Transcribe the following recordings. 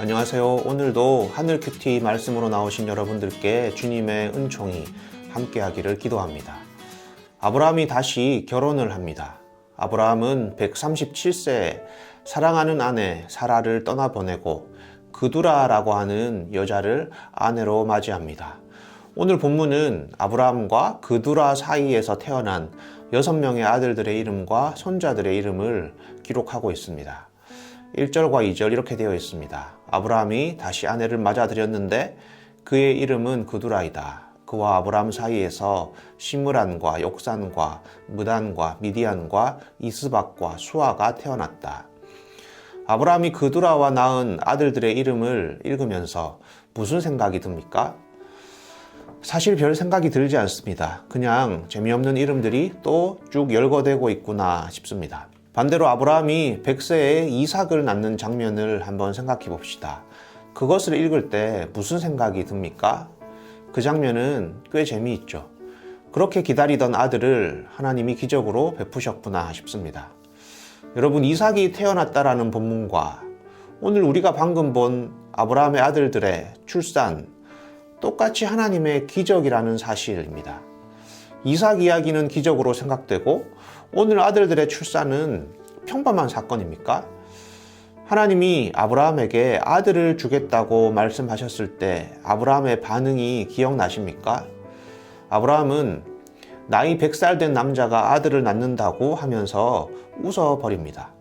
안녕하세요. 오늘도 하늘 큐티 말씀으로 나오신 여러분들께 주님의 은총이 함께하기를 기도합니다. 아브라함이 다시 결혼을 합니다. 아브라함은 137세에 사랑하는 아내 사라를 떠나보내고 그두라라고 하는 여자를 아내로 맞이합니다. 오늘 본문은 아브라함과 그두라 사이에서 태어난 6명의 아들들의 이름과 손자들의 이름을 기록하고 있습니다. 1절과 2절 이렇게 되어 있습니다. 아브라함이 다시 아내를 맞아들였는데 그의 이름은 그두라이다. 그와 아브라함 사이에서 시므란과 욕산과 무단과 미디안과 이스박과 수아가 태어났다. 아브라함이 그두라와 낳은 아들들의 이름을 읽으면서 무슨 생각이 듭니까? 사실 별 생각이 들지 않습니다. 그냥 재미없는 이름들이 또 쭉 열거되고 있구나 싶습니다. 반대로 아브라함이 100세에 이삭을 낳는 장면을 한번 생각해 봅시다. 그것을 읽을 때 무슨 생각이 듭니까? 그 장면은 꽤 재미있죠. 그렇게 기다리던 아들을 하나님이 기적으로 베푸셨구나 싶습니다. 여러분, 이삭이 태어났다라는 본문과 오늘 우리가 방금 본 아브라함의 아들들의 출산, 똑같이 하나님의 기적이라는 사실입니다. 이삭 이야기는 기적으로 생각되고 오늘 아들들의 출산은 평범한 사건입니까? 하나님이 아브라함에게 아들을 주겠다고 말씀하셨을 때 아브라함의 반응이 기억나십니까? 아브라함은 나이 100살 된 남자가 아들을 낳는다고 하면서 웃어버립니다.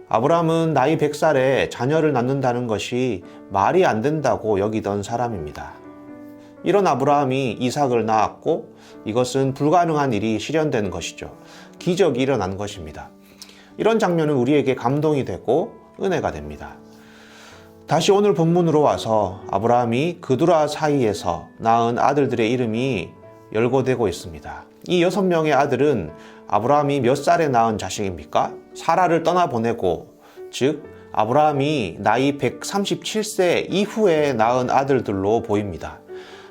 아브라함은 나이 100살에 자녀를 낳는다는 것이 말이 안 된다고 여기던 사람입니다. 이런 아브라함이 이삭을 낳았고 이것은 불가능한 일이 실현되는 것이죠. 기적이 일어난 것입니다. 이런 장면은 우리에게 감동이 되고 은혜가 됩니다. 다시 오늘 본문으로 와서 아브라함이 그두라 사이에서 낳은 아들들의 이름이 열거되고 있습니다. 이 6명의 아들은 아브라함이 몇 살에 낳은 자식입니까? 사라를 떠나보내고, 즉 아브라함이 나이 137세 이후에 낳은 아들들로 보입니다.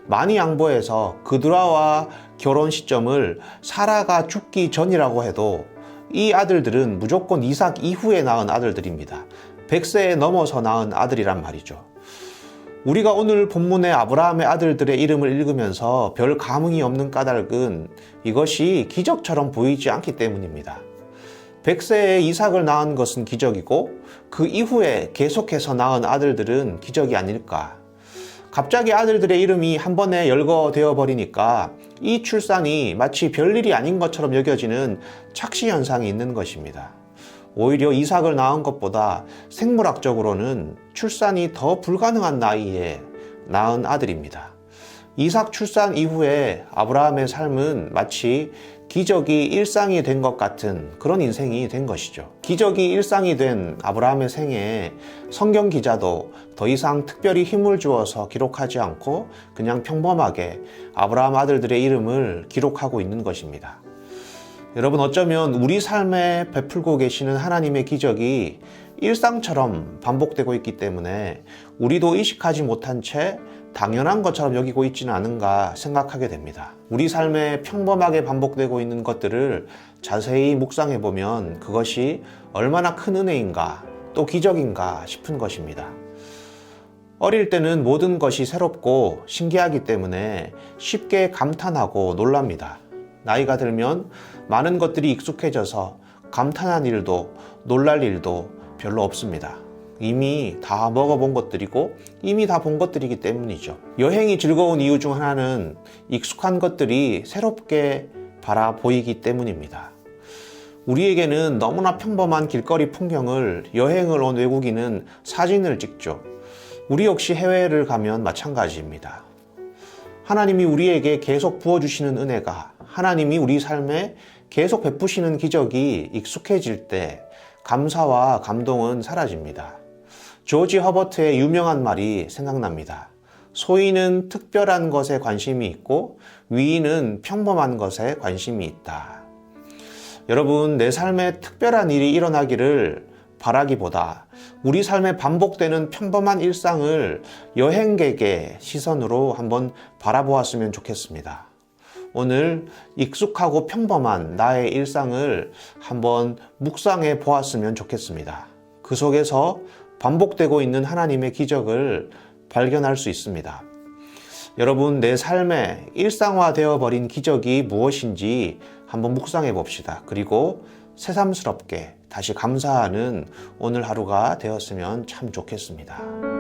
많이 양보해서 그두라와 결혼 시점을 사라가 죽기 전이라고 해도 이 아들들은 무조건 이삭 이후에 낳은 아들들입니다. 100세에 넘어서 낳은 아들이란 말이죠. 우리가 오늘 본문의 아브라함의 아들들의 이름을 읽으면서 별 감흥이 없는 까닭은 이것이 기적처럼 보이지 않기 때문입니다. 100세에 이삭을 낳은 것은 기적이고 그 이후에 계속해서 낳은 아들들은 기적이 아닐까. 갑자기 아들들의 이름이 한 번에 열거되어 버리니까 이 출산이 마치 별일이 아닌 것처럼 여겨지는 착시 현상이 있는 것입니다. 오히려 이삭을 낳은 것보다 생물학적으로는 출산이 더 불가능한 나이에 낳은 아들입니다. 이삭 출산 이후에 아브라함의 삶은 마치 기적이 일상이 된 것 같은 그런 인생이 된 것이죠. 기적이 일상이 된 아브라함의 생애에 성경 기자도 더 이상 특별히 힘을 주어서 기록하지 않고 그냥 평범하게 아브라함 아들들의 이름을 기록하고 있는 것입니다. 여러분, 어쩌면 우리 삶에 베풀고 계시는 하나님의 기적이 일상처럼 반복되고 있기 때문에 우리도 의식하지 못한 채 당연한 것처럼 여기고 있지는 않은가 생각하게 됩니다. 우리 삶에 평범하게 반복되고 있는 것들을 자세히 묵상해 보면 그것이 얼마나 큰 은혜인가 또 기적인가 싶은 것입니다. 어릴 때는 모든 것이 새롭고 신기하기 때문에 쉽게 감탄하고 놀랍니다. 나이가 들면 많은 것들이 익숙해져서 감탄한 일도 놀랄 일도 별로 없습니다. 이미 다 먹어본 것들이고 이미 다 본 것들이기 때문이죠. 여행이 즐거운 이유 중 하나는 익숙한 것들이 새롭게 바라보이기 때문입니다. 우리에게는 너무나 평범한 길거리 풍경을 여행을 온 외국인은 사진을 찍죠. 우리 역시 해외를 가면 마찬가지입니다. 하나님이 우리에게 계속 부어주시는 은혜가, 하나님이 우리 삶에 계속 베푸시는 기적이 익숙해질 때 감사와 감동은 사라집니다. 조지 허버트의 유명한 말이 생각납니다. 소인은 특별한 것에 관심이 있고 위인은 평범한 것에 관심이 있다. 여러분, 내 삶에 특별한 일이 일어나기를 바라기보다 우리 삶에 반복되는 평범한 일상을 여행객의 시선으로 한번 바라보았으면 좋겠습니다. 오늘 익숙하고 평범한 나의 일상을 한번 묵상해 보았으면 좋겠습니다. 그 속에서 반복되고 있는 하나님의 기적을 발견할 수 있습니다. 여러분, 내 삶에 일상화되어 버린 기적이 무엇인지 한번 묵상해 봅시다. 그리고 새삼스럽게 다시 감사하는 오늘 하루가 되었으면 참 좋겠습니다.